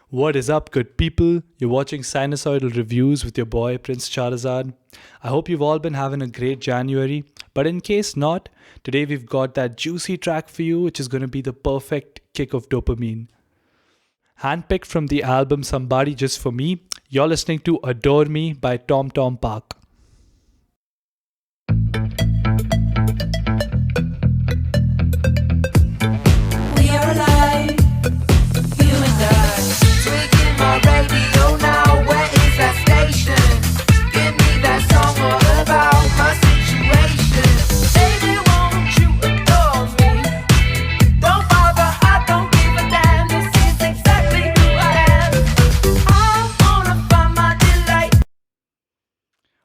What is up, good people? You're watching Sinusoidal Reviews with your boy Prince Charazad. I hope you've all been having a great January, but in case not, today we've got that juicy track for you, which is going to be the perfect kick of dopamine. Handpicked from the album Somebody Just For Me, you're listening to Adore Me by Tom Tom Park. We are alive, you and I. Tweaking my radio now, where is that station? Give me that song all about my situation. Baby, won't you adore me? Don't bother, I don't give a damn. This is exactly who I am. I wanna find my delight.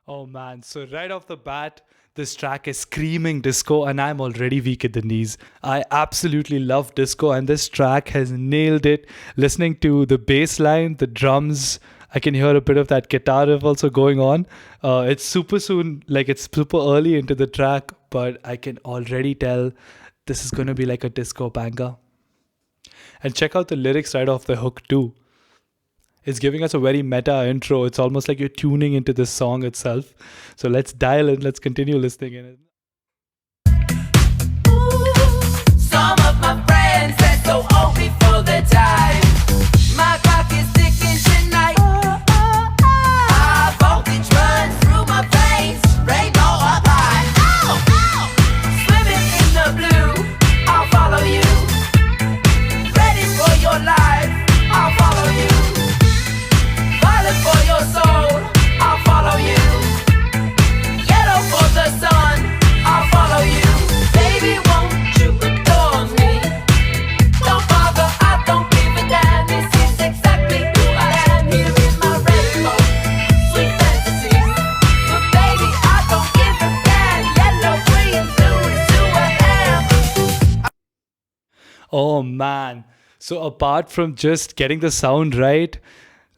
Oh man, so right off the bat, this track is screaming disco and I'm already weak at the knees. I absolutely love disco and this track has nailed it. Listening to the bass line, the drums, I can hear a bit of that guitar riff also going on. It's super soon, like it's super early into the track, but I can already tell this is going to be like a disco banger. And check out the lyrics right off the hook too. It's giving us a very meta intro. It's almost like you're tuning into this song itself. So let's dial in. Let's continue listening in. Some of my friends said so old before their time. My clock is ticking tonight. High voltage runs through my veins. Rainbow up high. Swimming in the blue, I'll follow you. Ready for your life, I'll follow you. Violet for your soul, I'll follow you. Yellow for the sun, I'll follow you. Baby, won't you adore me? Don't bother, I don't give a damn. This is exactly who I am. Here in my rainbow, sweet fantasy. But baby, I don't give a damn. Yellow, green, blue is who I am. Oh man. So apart from just getting the sound right,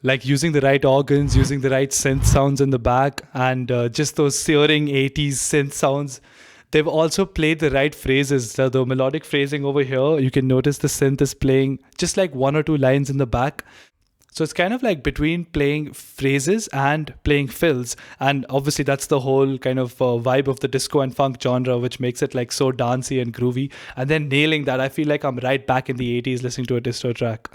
like using the right organs, using the right synth sounds in the back, and just those searing 80s synth sounds, they've also played the right phrases. The melodic phrasing over here, you can notice the synth is playing just like one or two lines in the back. So it's kind of like between playing phrases and playing fills. And obviously that's the whole kind of vibe of the disco and funk genre, which makes it like so dancey and groovy. And then nailing that, I feel like I'm right back in the 80s listening to a disco track.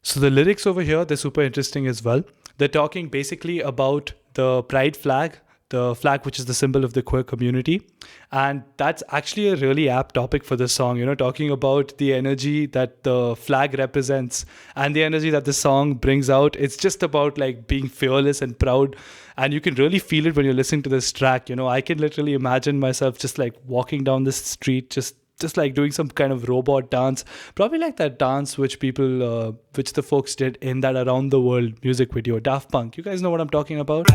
So the lyrics over here, they're super interesting as well. They're talking basically about the pride flag, the flag which is the symbol of the queer community. And that's actually a really apt topic for this song, talking about the energy that the flag represents and the energy that the song brings out. It's just about like being fearless and proud. And you can really feel it when you're listening to this track. I can literally imagine myself just like walking down the street, just like doing some kind of robot dance, probably like that dance which the folks did in that Around the World music video, Daft Punk. You guys know what I'm talking about?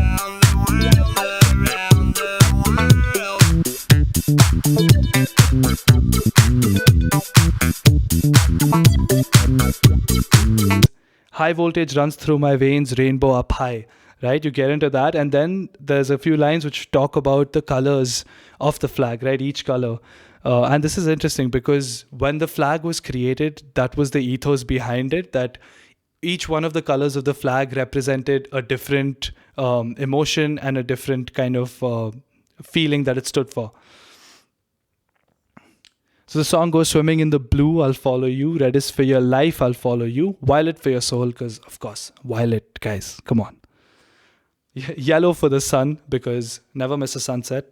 High voltage runs through my veins, rainbow up high. Right, you get into that, and then there's a few lines which talk about the colors of the flag, right? Each color. And this is interesting because when the flag was created, that was the ethos behind it, that each one of the colors of the flag represented a different emotion and a different kind of feeling that it stood for. So the song goes, swimming in the blue, I'll follow you. Red is for your life, I'll follow you. Violet for your soul, because of course, violet, guys, come on. Yellow for the sun, because never miss a sunset.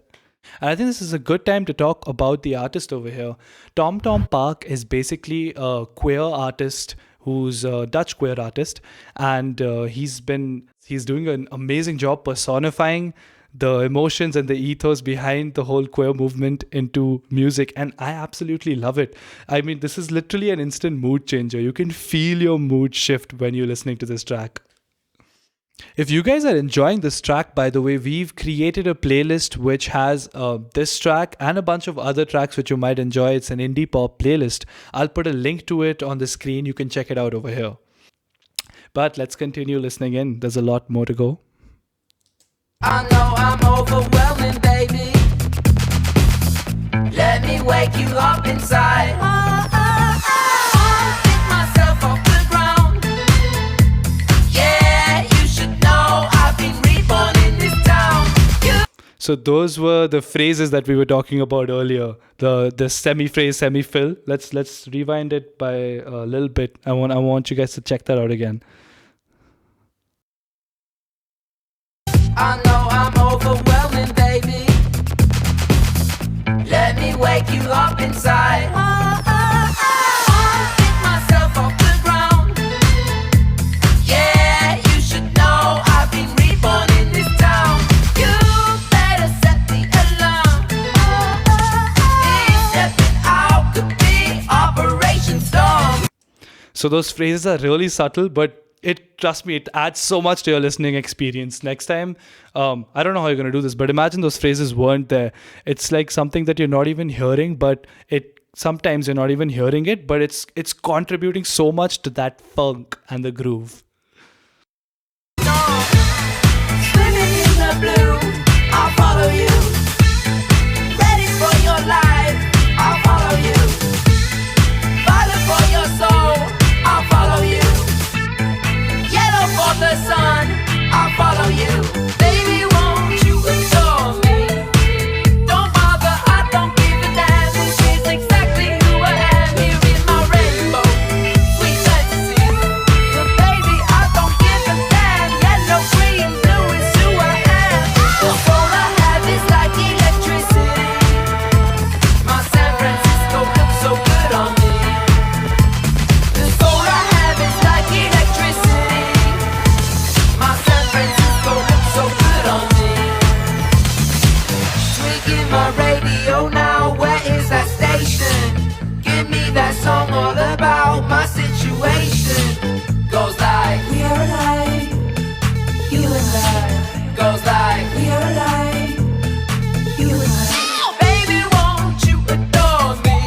And I think this is a good time to talk about the artist over here. Tom Tom Park is basically a queer artist who's a Dutch queer artist, and he's doing an amazing job personifying the emotions and the ethos behind the whole queer movement into music, and I absolutely love it. I mean, this is literally an instant mood changer. You can feel your mood shift when you're listening to this track. If you guys are enjoying this track, by the way, we've created a playlist which has this track and a bunch of other tracks which you might enjoy. It's an indie pop playlist. I'll put a link to it on the screen. You can check it out over here. But let's continue listening in. There's a lot more to go. I know I'm overwhelming, baby. Let me wake you up inside. Pick myself off the ground. So those were the phrases that we were talking about earlier. The semi phrase, semi fill. Let's rewind it by a little bit. I want you guys to check that out again. I know I'm overwhelming, baby. Let me wake you up inside. I'll pick myself off the ground. Yeah, you should know I've been reborn in this town. You better set the alarm. Me stepping out could be Operation Storm. So those phrases are really subtle, but trust me, it adds so much to your listening experience. Next time, I don't know how you're going to do this, but imagine those phrases weren't there. It's like something that you're not even hearing, but sometimes you're not even hearing it, but it's contributing so much to that funk and the groove. Swimming in the blue, I'll follow you. Ready for your life, I'll follow you. Fighting for your soul, I'll follow you. Yellow for the sun, I'll follow you. Baby, won't you adore me? Don't bother, I don't give a damn. This is exactly who I am. Here in my rainbow, sweet fantasy. But baby, I don't give a damn. Yellow, green, blue is who I am. The soul I have is like electricity. My San Francisco looks so good on me. The soul I have is like electricity. My San Francisco looks so good on me. Tweaking my radio now, where is that station? Give me that song all about my situation. Goes like, we are alive, you and I. Goes like, we are alive, you and I. Baby, won't you adore me?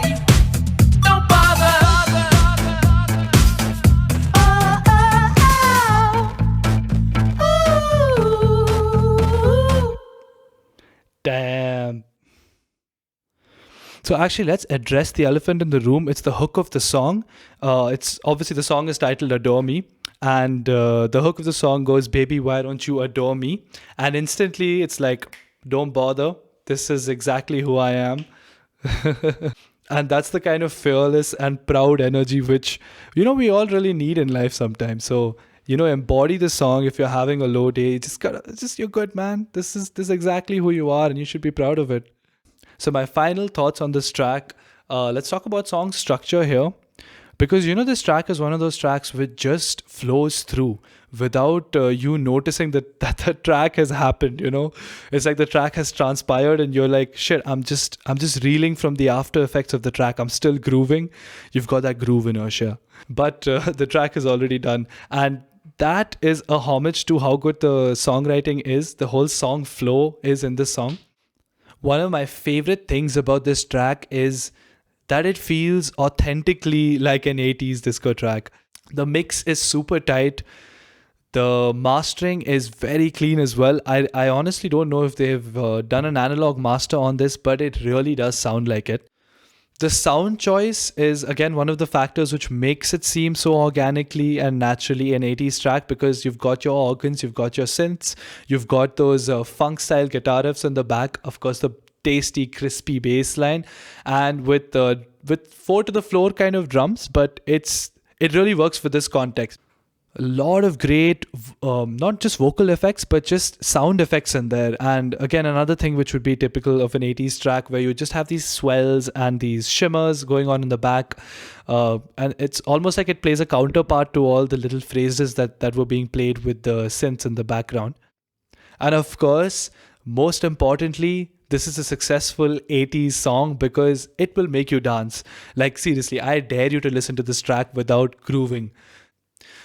Don't bother. Ooh. Damn. So actually, let's address the elephant in the room. It's the hook of the song. It's obviously the song is titled "Adore Me," and the hook of the song goes, "Baby, why don't you adore me?" And instantly, it's like, "Don't bother. This is exactly who I am." And that's the kind of fearless and proud energy which we all really need in life sometimes. So embody the song. If you're having a low day, you're good, man. This is exactly who you are, and you should be proud of it. So my final thoughts on this track. Let's talk about song structure here, because this track is one of those tracks which just flows through without you noticing that the track has happened. It's like the track has transpired, and you're like, shit, I'm just reeling from the after effects of the track. I'm still grooving. You've got that groove inertia, but the track is already done, and that is a homage to how good the songwriting is. The whole song flow is in this song. One of my favorite things about this track is that it feels authentically like an 80s disco track. The mix is super tight. The mastering is very clean as well. I honestly don't know if they've done an analog master on this, but it really does sound like it. The sound choice is again one of the factors which makes it seem so organically and naturally an 80s track, because you've got your organs, you've got your synths, you've got those funk style guitar riffs in the back, of course the tasty crispy bass line, and with four to the floor kind of drums, but it really works for this context. A lot of great not just vocal effects but just sound effects in there. And again, another thing which would be typical of an 80s track, where you just have these swells and these shimmers going on in the back, and it's almost like it plays a counterpart to all the little phrases that were being played with the synths in the background. And of course, most importantly, this is a successful 80s song because it will make you dance. Like seriously, I dare you to listen to this track without grooving.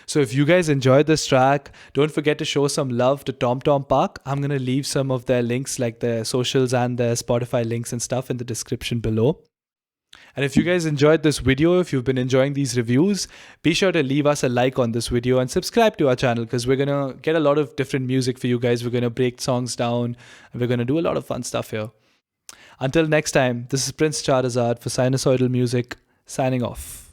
So if you guys enjoyed this track, don't forget to show some love to Tom Tom Park. I'm going to leave some of their links, like their socials and their Spotify links and stuff, in the description below. And if you guys enjoyed this video, if you've been enjoying these reviews, be sure to leave us a like on this video and subscribe to our channel, because we're going to get a lot of different music for you guys. We're going to break songs down, and we're going to do a lot of fun stuff here. Until next time, this is Prince Charazad for Sinusoidal Music, signing off.